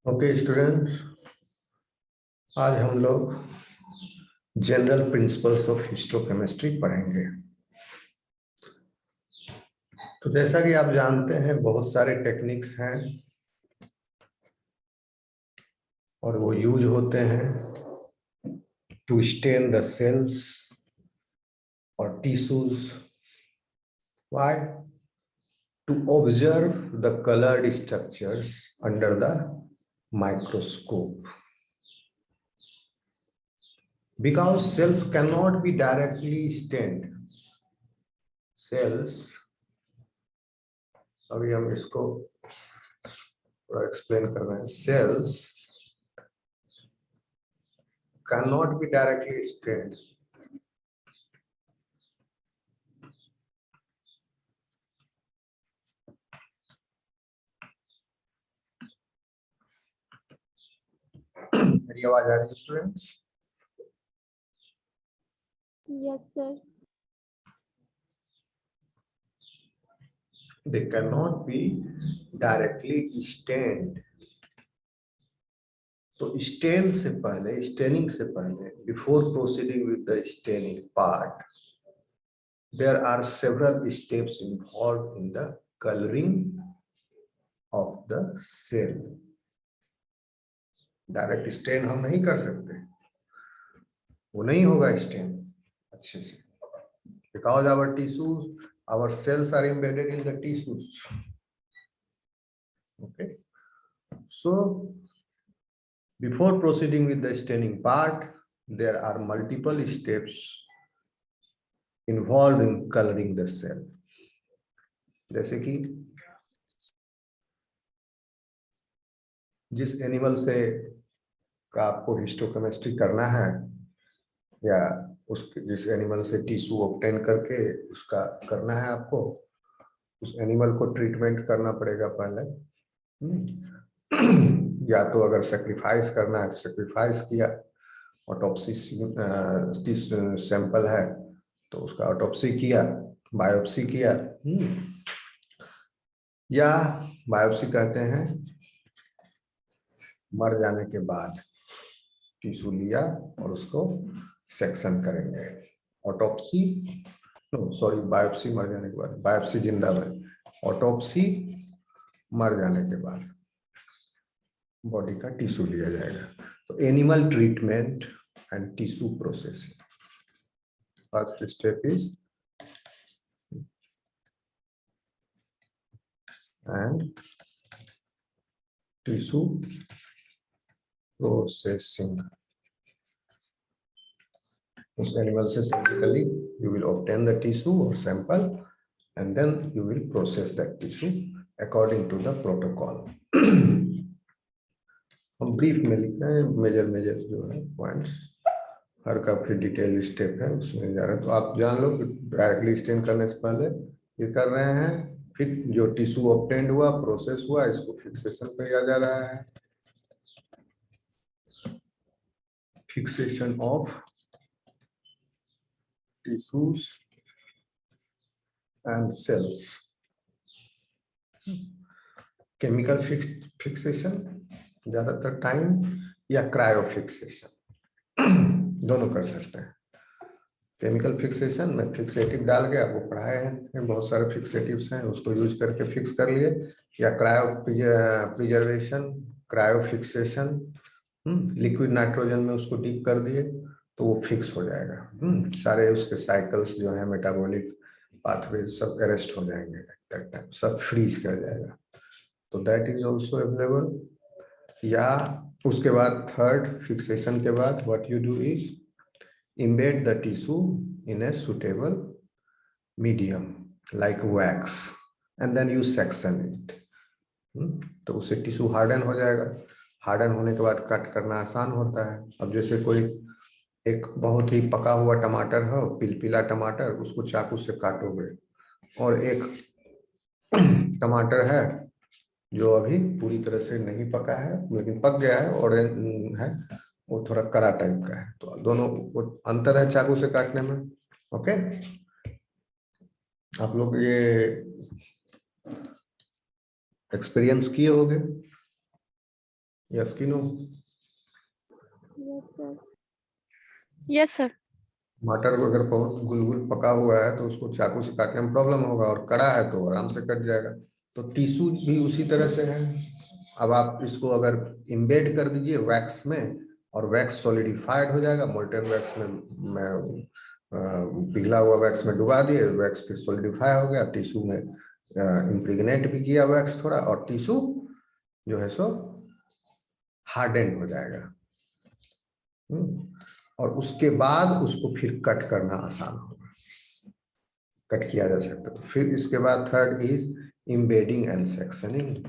Okay students, आज हम लोग जनरल प्रिंसिपल्स ऑफ हिस्टोकेमिस्ट्री पढ़ेंगे। तो जैसा कि आप जानते हैं बहुत सारे टेक्निक्स हैं और वो यूज होते हैं टू स्टेन द सेल्स और tissues. Why? To observe the coloured structures under the microscope, because cells cannot be directly stained. Cells, अभी हम इसको थोड़ा एक्सप्लेन कर रहे हैं। Cells cannot be directly stained. मेरी आवाज आ रही है students? Yes, sir. They cannot be directly stained. तो स्टेन से पहले, स्टेनिंग से पहले, before proceeding with the staining part, there are several steps involved in the coloring of the cell. Direct stain हम नहीं कर सकते, वो नहीं होगा स्टेन अच्छे से, because our tissues, our cells are embedded in the tissues. Okay, so before proceeding with the staining part, there are multiple steps involved in coloring the cell. जैसे कि जिस एनिमल से का आपको हिस्टोकेमिस्ट्री करना है या उस जिस एनिमल से टिश्यू ऑब्टेन करके उसका करना है आपको, उस एनिमल को ट्रीटमेंट करना पड़ेगा पहले। या तो अगर सेक्रीफाइस करना है तो सेक्रीफाइस किया, ऑटोप्सी सैंपल है तो उसका ऑटोप्सी किया, बायोप्सी किया, या बायोप्सी कहते हैं मर जाने के बाद टिश्यू लिया और उसको सेक्शन करेंगे। ऑटोप्सी, सॉरी, बायोप्सी मर जाने के बाद, बायोप्सी जिंदा में, ऑटोप्सी मर जाने के बाद बॉडी का टिश्यू लिया जाएगा। तो animal treatment and tissue processing, first step is and tissue processing. उस एनिमल से surgically you will obtain the tissue or sample and then you will process that tissue according to the protocol. हम brief में लिखते हैं, major जो है points, हर का फिर डिटेल स्टेप है उसमें जा रहा है। तो आप जान लो कि डायरेक्टली स्टेन करने से पहले ये कर रहे हैं, फिर जो टिश्यू ऑब्टेंड हुआ, प्रोसेस हुआ, इसको फिक्सेशन पे किया जा रहा है। Fixation of tissues and cells. Chemical fixation ज्यादातर टाइम, या क्रायो फिक्सेशन, दोनों कर सकते हैं। केमिकल फिक्सेशन में फिक्सेटिव डाल के आपको पढ़ाए हैं, बहुत सारे फिक्सेटिव्स हैं, उसको यूज करके फिक्स कर लिए, या cryo preservation, cryo fixation, liquid nitrogen में उसको डीप कर दिए तो वो फिक्स हो जाएगा। सारे उसके साइकिल्स जो है, मेटाबॉलिक पाथवे सब अरेस्ट हो जाएंगे, सब फ्रीज कर जाएगा। तो दैट इज ऑल्सो अवेलेबल। या उसके बाद थर्ड फिक्सेशन के बाद what you do is embed the tissue in a suitable medium like wax and then you section it. तो उससे टिश्यू हार्डन हो जाएगा। हार्डन होने के बाद कट करना आसान होता है। अब जैसे कोई एक बहुत ही पका हुआ टमाटर है, पिलपिला टमाटर, उसको चाकू से काटोगे, और एक टमाटर है जो अभी पूरी तरह से नहीं पका है लेकिन पक गया है, ऑरेंज है, वो थोड़ा कड़ा टाइप का है, तो दोनों वो अंतर है चाकू से काटने में। ओके, आप लोग ये एक्सपीरियंस किए होंगे। यस कि नो? Yes sir. टमाटर अगर बहुत गुलगुल पका हुआ है तो उसको चाकू से काटने में प्रॉब्लम होगा, और कड़ा है तो आराम से कट जाएगा। तो टिश्यू भी उसी तरह से है। अब आप इसको अगर इम्बेड कर दीजिए वैक्स में, और वैक्स सॉलिडिफाइड हो जाएगा, मोल्टेन वैक्स में पिघला हुआ वैक्स में डुबा दिए, वैक्स फिर सॉलिडिफाई हो गया, टिश्यू में इम्प्रेगनेट भी किया वैक्स थोड़ा, और टिश्यू जो है सो हार्डेंड हो जाएगा। और उसके बाद उसको फिर कट करना आसान होगा, कट किया जा सकता है। तो फिर इसके बाद third is embedding and sectioning.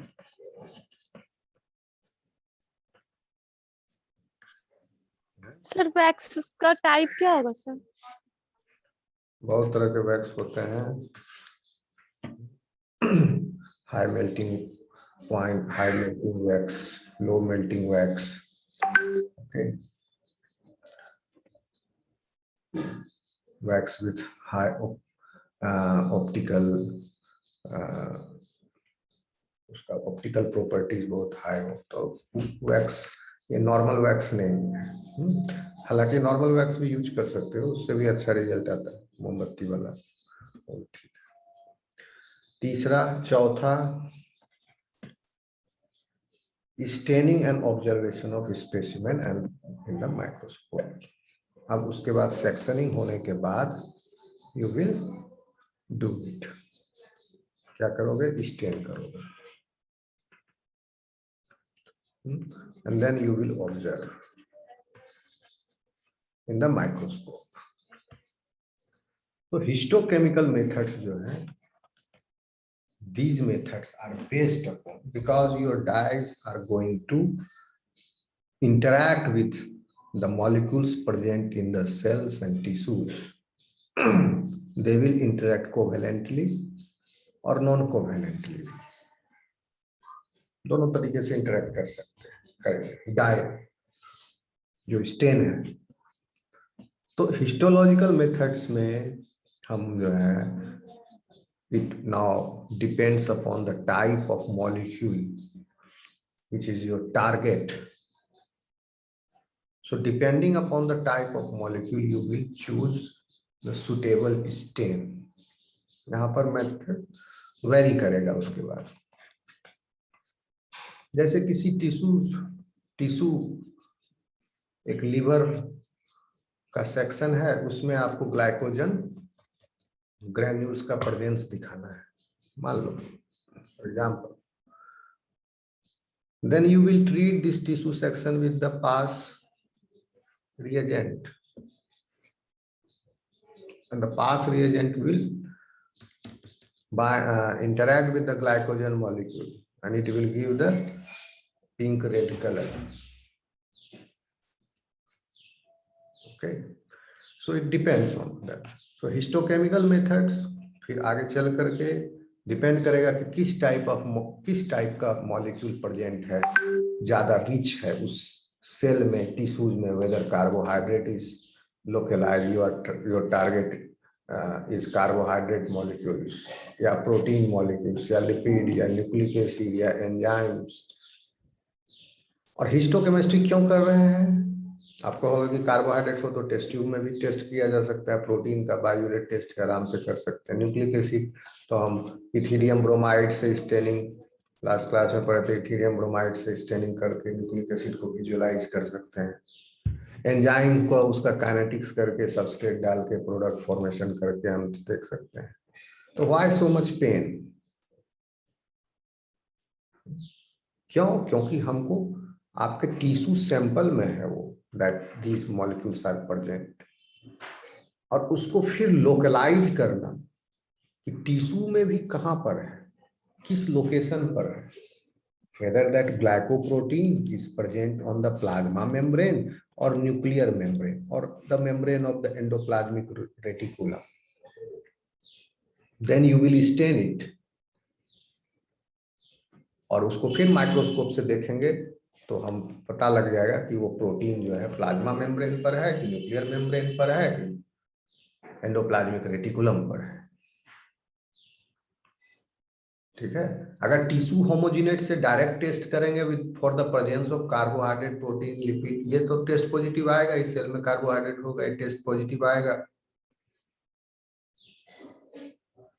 Sir wax का टाइप क्या होगा सर? बहुत तरह के वैक्स होते हैं। High melting point, high melting wax, low melting wax. Okay, wax with high optical, उसका ऑप्टिकल प्रॉपर्टीज बहुत हाई हो तो वैक्स, ये नॉर्मल वैक्स नहीं है। हालांकि नॉर्मल वैक्स भी यूज कर सकते हो, उससे भी अच्छा रिजल्ट आता है, मोमबत्ती वाला। ठीक है। तीसरा, चौथा, staining and observation of specimen and in the microscope. अब उसके बाद सेक्शनिंग होने के बाद यू विल डू इट। क्या करोगे? स्टेन करोगे, and then you will observe in the microscope. तो histochemical methods जो है, these methods are based upon, because your dyes are going to interact with the molecules present in the cells and tissues. They will interact covalently और non covalently, दोनों तरीके से interact कर सकते हैं, करेंगे डाई जो स्टेन है। तो हिस्टोलॉजिकल मेथड्स में हम जो है, it now depends upon the type of molecule which is your target. So depending upon the type of molecule you will choose the suitable stain. यहाँ पर मेथड वेरी करेगा। उसके बाद जैसे किसी टिश्यू एक लीवर का सेक्शन है, उसमें आपको ग्लाइकोजन ग्रैन्यूल्स का प्रेजेंस दिखाना है, मान लो for example, then you will treat this tissue section with the PAS reagent, and the PAS reagent will interact with the glycogen molecule and it will give the pink red color. Okay, so it depends on that. So histochemical methods फिर आगे चल करके depend करेगा कि किस type का molecule present है, ज्यादा रिच है उस सेल में, टिश्यूज में, whether carbohydrate is localize, your target is carbohydrate molecules या प्रोटीन मॉलिक्यूल्स या लिपिड या न्यूक्लिक एसिड या एंजाइम्स। और हिस्टोकेमिस्ट्री क्यों कर रहे हैं? आपको होगा कि कार्बोहाइड्रेट हो तो टेस्ट ट्यूब में भी टेस्ट किया जा सकता है, प्रोटीन का बायोरेट टेस्ट आराम से कर सकते हैं, न्यूक्लिक एसिड तो हम इथीरियम ब्रोमाइड से स्टेनिंग, लास्ट क्लास में पढ़े थे, इथीरियम ब्रोमाइड से स्टेनिंग करके न्यूक्लिक एसिड को विजुअलाइज कर सकते हैं, एंजाइम को उसका काइनेटिक्स करके सबस्ट्रेट डाल के प्रोडक्ट फॉर्मेशन करके हम देख सकते हैं। तो व्हाई सो मच पेन? क्यों? क्योंकि हमको आपके टिश्यू सैंपल में है वो that these molecules are present, और उसको फिर लोकलाइज करना कि टिश्यू में भी कहां पर है, किस लोकेशन पर है, whether that glycoprotein is present on the plasma membrane or nuclear membrane or the membrane of the endoplasmic reticulum, then you will stain it, और उसको फिर माइक्रोस्कोप से देखेंगे तो हम पता लग जाएगा कि वो प्रोटीन जो है प्लाज्मा मेम्ब्रेन पर है कि न्यूक्लियर मेम्ब्रेन पर है कि एंडोप्लाज्मिक रेटिकुलम पर है। ठीक है। अगर टिश्यू होमोजिनेट से डायरेक्ट टेस्ट करेंगे with for the presence of carbohydrate, protein, lipid, ये तो टेस्ट पॉजिटिव आएगा, इस सेल में कार्बोहाइड्रेट होगा, ये टेस्ट पॉजिटिव आएगा।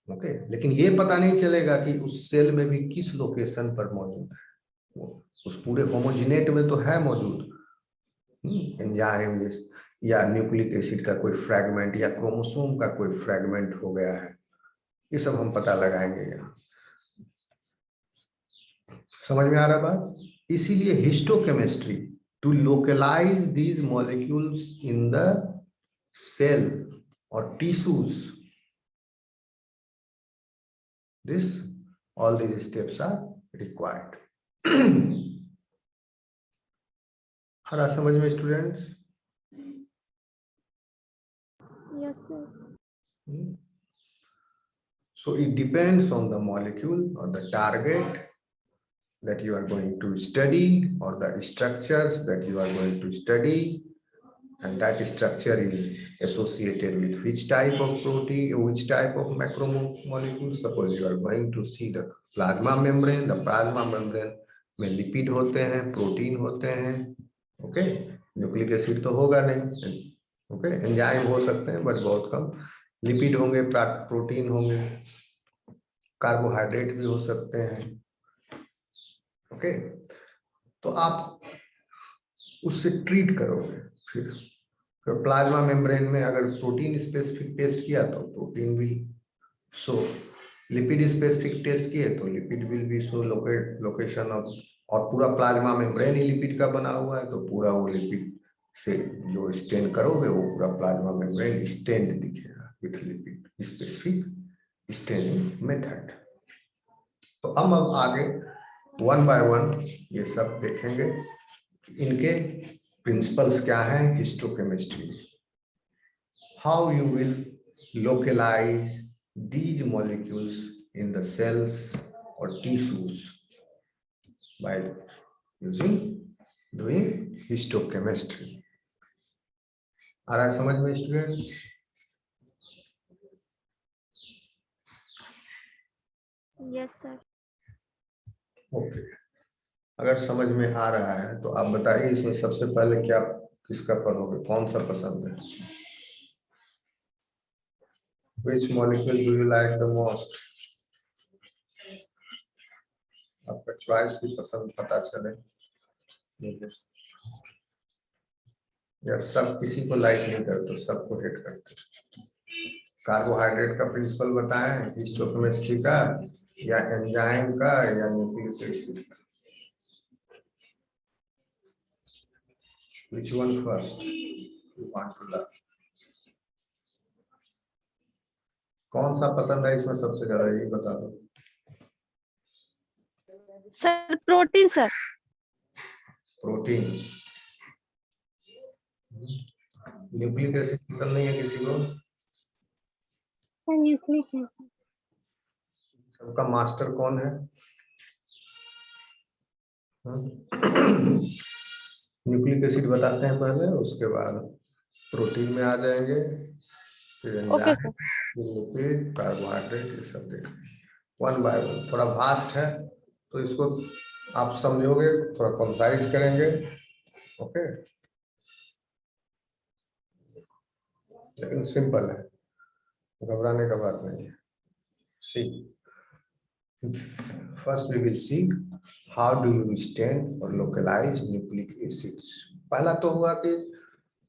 ओके, लेकिन ये पता नहीं चलेगा कि उस सेल में भी किस लोकेशन पर मौजूद है, वो उस पूरे होमोजिनेट में तो है मौजूद एंजाइम या न्यूक्लिक एसिड का कोई फ्रैगमेंट या क्रोमोसोम का कोई फ्रैगमेंट हो गया है, ये सब हम पता लगाएंगे यहाँ। समझ में आ रहा बात? इसीलिए histochemistry to localise these molecules in the cell और tissues, this all these steps are required. आ रहा समझ में students? Yes, sir. So it depends on the molecule or the target that you are going to study or the structures that you are going to study, and that structure is associated with which type of protein, which type of macromolecule. Suppose you are going to see the plasma membrane, the plasma membrane में lipid होते हैं, protein होते हैं, okay, nucleic acid तो होगा नहीं, okay, enzyme हो सकते हैं बट बहुत कम, लिपिड होंगे, प्रोटीन होंगे, कार्बोहाइड्रेट भी हो सकते हैं, ओके। तो आप उससे ट्रीट करोगे। फिर प्लाज्मा मेम्ब्रेन में अगर प्रोटीन स्पेसिफिक टेस्ट किया तो protein will show, lipid specific test किए तो lipid will be show location of, और पूरा प्लाज्मा मेम्ब्रेन ही लिपिड का बना हुआ है तो पूरा वो लिपिड से जो स्टेन करोगे वो पूरा प्लाज्मा मेम्ब्रेन स्टेन्ड दिखेगा with lipid specific staining method. तो हम अब आगे वन बाय वन ये सब देखेंगे, इनके प्रिंसिपल्स क्या हैं histochemistry, how you will localise these molecules in the cells or tissues by doing histochemistry. आ रहा है समझ में स्टूडेंट? Yes, sir. ओके, अगर समझ में आ रहा है तो आप बताइए इसमें सबसे पहले क्या किसका पढ़ोगे, कौन सा पसंद है? Which molecule do you like the most? आपका चॉइस भी पसंद पता चले, या सब किसी को लाइक नहीं करते, सबको हेट करते। कार्बोहाइड्रेट का प्रिंसिपल बताएं, हिस्टोकेमिस्ट्री का, या एंजाइम का, या न्यूक्लिक एसिड का? Which one first you want to learn? कौन सा पसंद है इसमें सबसे ज्यादा, ये बता दो। Sir, protein, sir. Protein. Nucleic acid पसंद नहीं है किसी को? Sir, nucleic acid. सबका मास्टर कौन है? न्यूक्लिक एसिड बताते हैं पहले, उसके बाद प्रोटीन में आ जाएंगे, फिर एंजाइम, लिपिड, कार्बोहाइड्रेट, ये सब देखेंगे वन बाय वन। थोड़ा वास्ट है तो इसको आप समझोगे, थोड़ा कंसाइज करेंगे, ओके, लेकिन सिंपल है, घबराने का बात नहीं है। सी, first we will see how do you stain or localize nucleic acids। पहला तो हुआ कि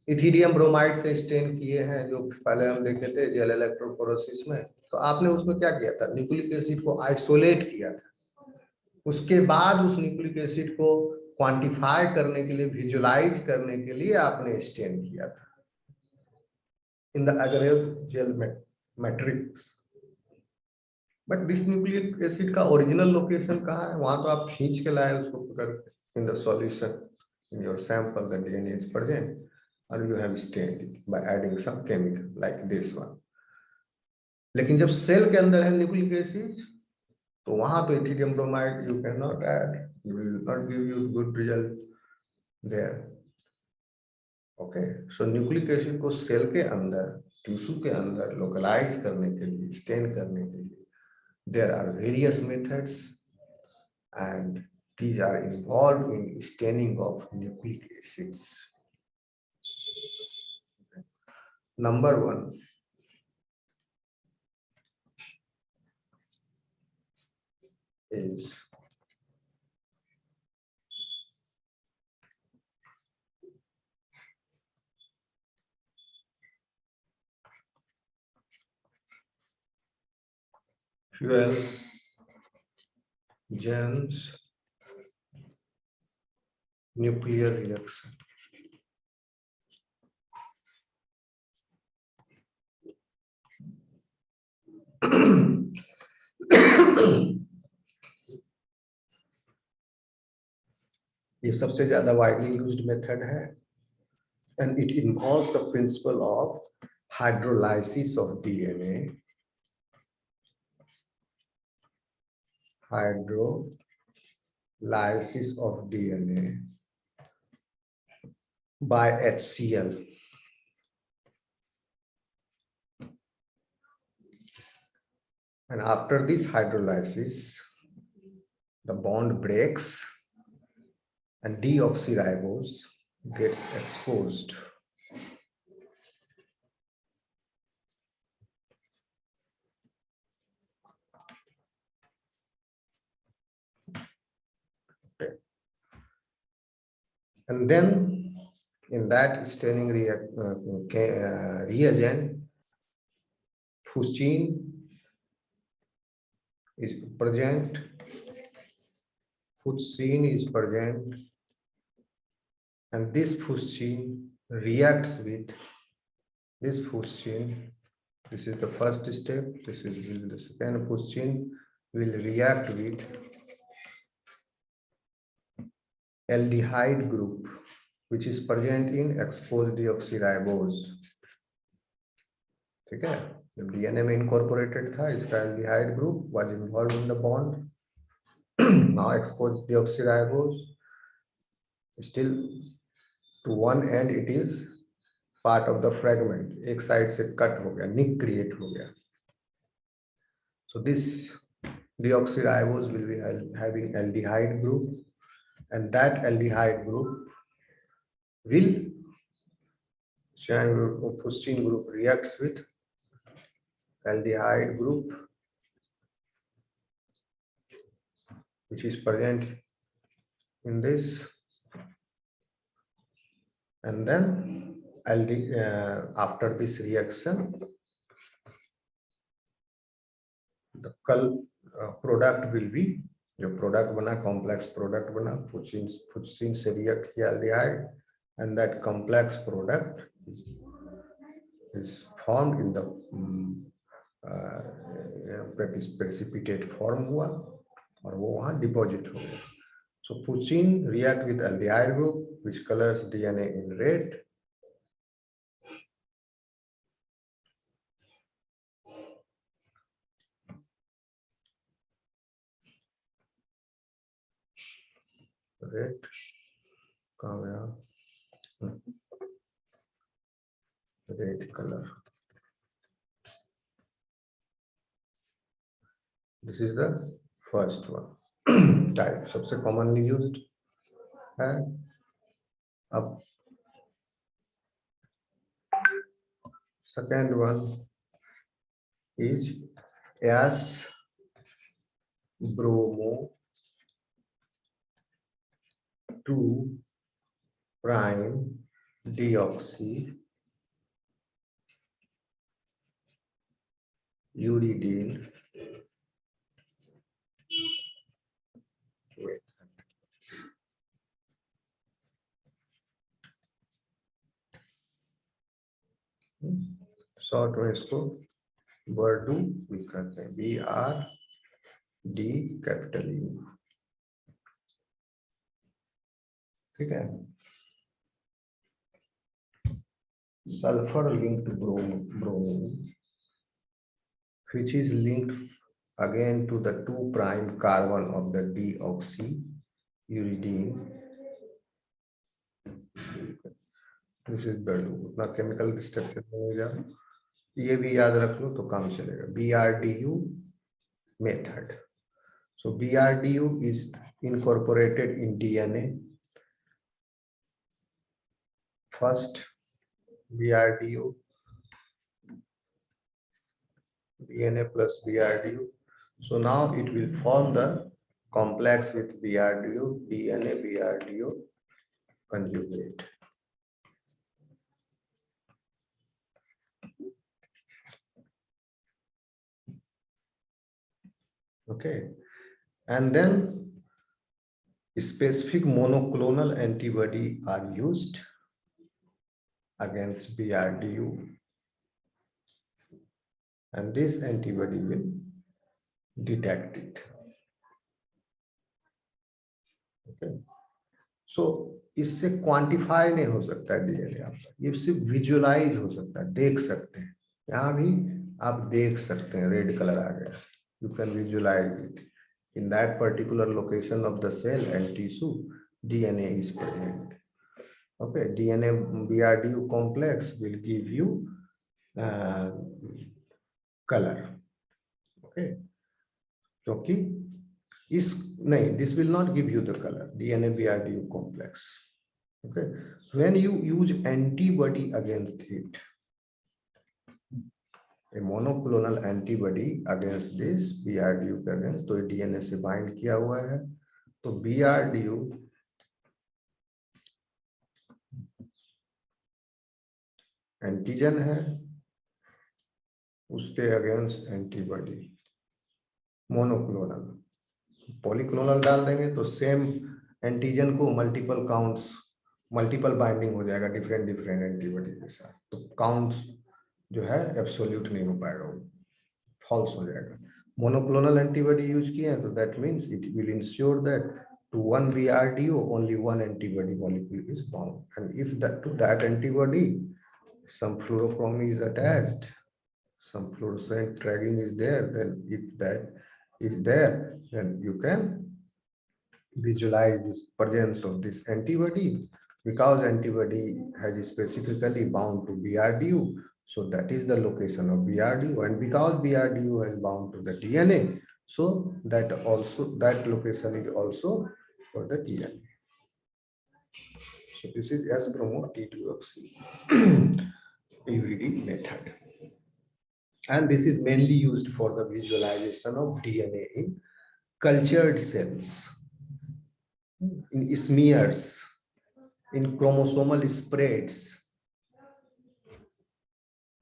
इथीरियम ब्रोमाइड से स्टेन किए हैं, जो पहले हम देखे थे जेल इलेक्ट्रोफोरेसिस में, तो आपने उसमें क्या किया था, न्यूक्लिक एसिड को आइसोलेट किया था, उसके बाद उस न्यूक्लिक एसिड को क्वांटिफाई करने के लिए, विजुलाइज करने के लिए आपने स्टेन किया था in the agarose gel matrix. But this nucleic acid का ओरिजिनल लोकेशन कहाँ है, वहां तो आप खींच के लाए उसको पकड़ in the solution in your sample, the DNA is present और you have stained it by adding some chemical like this one. लेकिन जब सेल के अंदर है न्यूक्लिक एसिड तो वहां तो ethidium bromide you can not add, you will not give you good result there, okay. So nucleic acid को cell के अंदर, टिश्यू के अंदर लोकलाइज करने के लिए, स्टेन करने के लिए there are various methods, and these are involved in staining of nucleic acids. Number one is fuel Jones nuclear reaction. ये सबसे ज्यादा widely used method है, and it involves the principle of hydrolysis of DNA. Hydrolysis of DNA by HCl. And after this hydrolysis, the bond breaks and deoxyribose gets exposed. Okay. And then in that staining reagent, fuchsin is present. Fuchsin is present, and this fuchsin reacts with this fuchsin. This is the first step. This is the second. Fuchsin will react with aldehyde group, which is present in exposed deoxyribose. ठीक है, जब DNA में incorporated था, इसका aldehyde group was involved in the bond. Now exposed deoxyribose, still to one end it is part of the fragment, एक side से cut हो गया, nick create हो गया. So this deoxyribose will be having aldehyde group, and that aldehyde group will fuchsin group reacts with aldehyde group, which is present in this, and then after this reaction, the product will be, जो product बना, complex product बना, fuchsin से react किया aldehyde, and that complex product is formed in the precipitate form हुआ और वो वहाँ deposit हो गया. So fuchsin react with aldehyde group, which colors DNA in red. Red, कहाँ गया? Red color. This is the first one. Type सबसे commonly used है. अब second one is S bromo 2 prime deoxy uridine with short में इसको बर्डू भी कहते हैं, BRD कैपिटल U. ठीक है. Sulfur linked bromine, which is linked again to the 2 prime carbon of the deoxy uridine. This is बर्डू. उतना केमिकल स्ट्रक्चर नहीं जा, ये भी याद रख लो तो काम चलेगा. BRDU method. So BRDU is incorporated in DNA. First, BRDU, DNA plus BRDU. So now it will form the complex with BRDU, DNA BRDU conjugate. Okay, and then specific monoclonal antibody are used against BRDU, and this antibody will detect it. Okay, so इससे quantify नहीं हो सकता DNA आपका, ये सिर्फ visualise हो सकता है, देख सकते हैं। यहाँ भी आप देख सकते हैं, रेड कलर आ गया, you can visualize it. In that particular location of the cell and tissue, DNA is present. Okay, DNA BRDU complex will give you color. Okay, क्योंकि इस नहीं, this will not give you the color, DNA BRDU complex. Okay, when you use antibody against it, a monoclonal antibody against this BRDU के against, तो DNA से bind किया हुआ है, तो BRDU एंटीजन है, उसके अगेंस्ट एंटीबॉडी मोनोक्लोनल। पॉलीक्लोनल डाल देंगे तो सेम एंटीजन को मल्टीपल काउंट्स, मल्टीपल बाइंडिंग हो जाएगा डिफरेंट डिफरेंट एंटीबॉडी के साथ, तो काउंट्स जो है एब्सोल्यूट नहीं हो पाएगा, वो फॉल्स हो जाएगा। मोनोक्लोनल एंटीबॉडी यूज किए हैं तो that means it will ensure that to one BRDO only one antibody molecule is bound, and if that to that antibody some fluorochromy is attached, some fluorescent tagging is there, then if that is there, then you can visualize this presence of this antibody, because antibody has specifically bound to BRDU, so that is the location of BRDU, and because BRDU has bound to the DNA, so that also that location is also for the DNA. So this is S promote T2oxy UVD method, and this is mainly used for the visualization of DNA in cultured cells, in smears, in chromosomal spreads.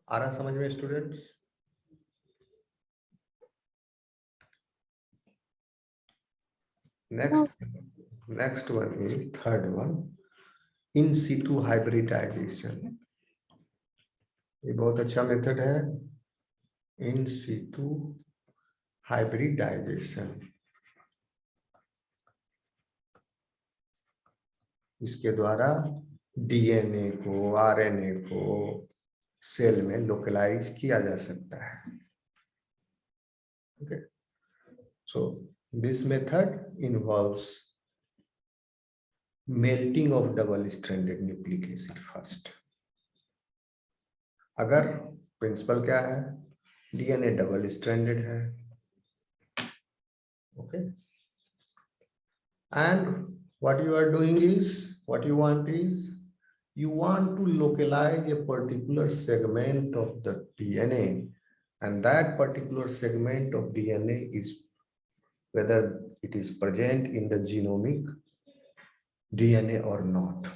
आ रहा समझ में students? Next one is third one, in situ hybridization. ये बहुत अच्छा method है, इन situ hybridization. इसके द्वारा DNA को, आरएनए को सेल में लोकलाइज किया जा सकता है. Okay, so this method involves melting of double-stranded nucleic acid first. अगर प्रिंसिपल क्या है, डीएनए डबल स्ट्रैंडेड है, okay, and what you are doing is, what you want is, you want to localize a particular segment of the DNA, and that particular segment of DNA is whether it is present in the genomic DNA or not.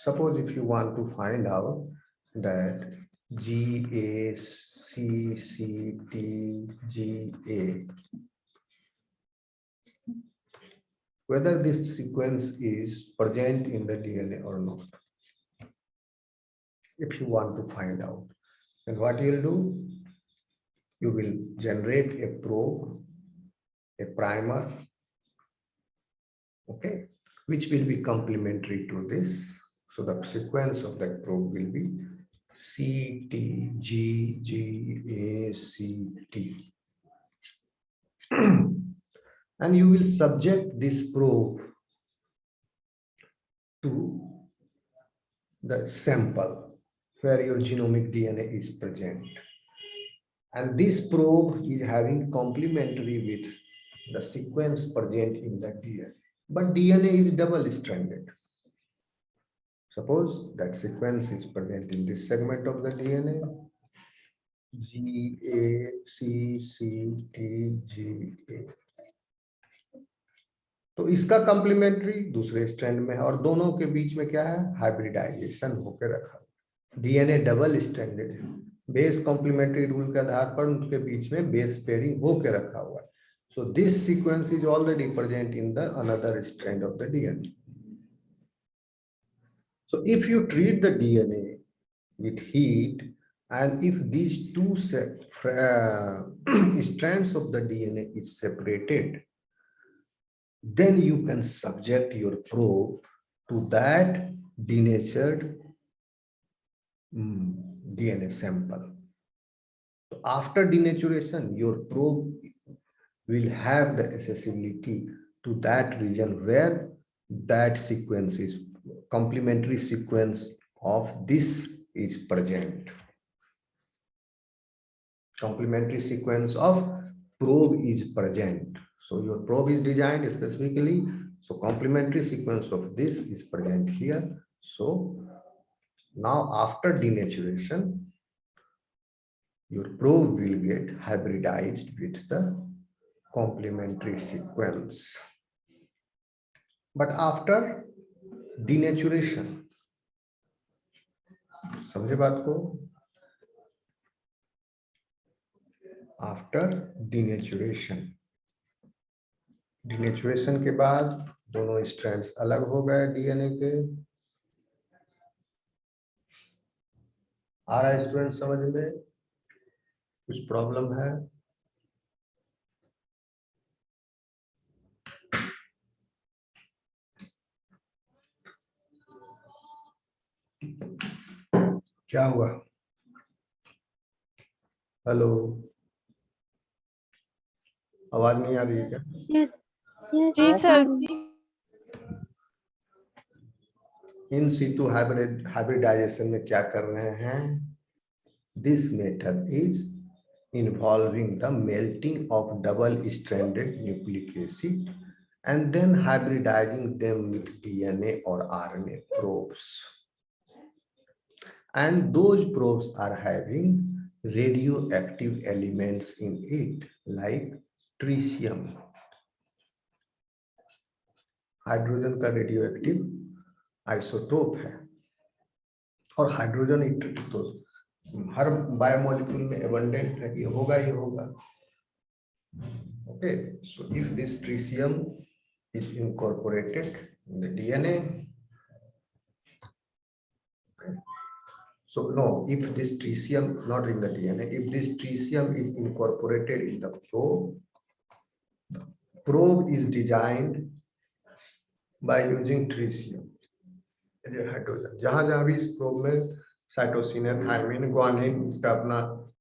Suppose if you want to find out that GACCTGA, whether this sequence is present in the DNA or not. If you want to find out, then what you will do, you will generate a probe, a primer, okay, which will be complementary to this. So the sequence of that probe will be CTGGACT. And you will subject this probe to the sample where your genomic DNA is present. and this probe is having complementary with the sequence present in the DNA. But DNA is double stranded. Suppose that sequence is present in this segment of the DNA, G, A, C, C, T, G, A. तो इसका complementary दूसरे strand में है और दोनों के बीच में क्या है, हाइब्रिडाइजेशन होकर रखा। डीएनए डबल स्ट्रैंडेड है, बेस कॉम्प्लीमेंट्री रूल के आधार पर उनके बीच में बेस पेयरिंग होकर रखा हुआ है। So this sequence is already present in the another strand of the DNA. So if you treat the DNA with heat, and if these two strands of the DNA is separated, then you can subject your probe to that denatured DNA sample. So after denaturation, your probe will have the accessibility to that region where that sequence is, complementary sequence of this is present. Complementary sequence of probe is present. So your probe is designed specifically, so complementary sequence of this is present here. So now after denaturation, your probe will get hybridized with the complementary sequence. But after denaturation, समझे बात को, after denaturation, denaturation के बाद दोनों strands अलग हो गए DNA के। आ रहा है स्टूडेंट समझ में? कुछ प्रॉब्लम है? क्या हुआ? हेलो, आवाज नहीं आ रही है क्या? जी सर। इन सीटू हाइब्रिडाइजेशन में क्या कर रहे हैं? This method is involving the melting of double stranded nucleic acid and then hybridizing them with DNA or RNA probes. And those probes are having radioactive elements in it, like tritium. Hydrogen का radioactive isotope है, और hydrogen तो हर biomolecule में abundant है, ये होगा ही होगा. Okay, so if this tritium is incorporated in the DNA, okay. So no, if this tritium, not in the DNA, if this tritium is incorporated in the probe is designed by using tritium, hydrogen, जहां जहां भी इस probe में cytosine है, thiamine, guanine, इसका अपना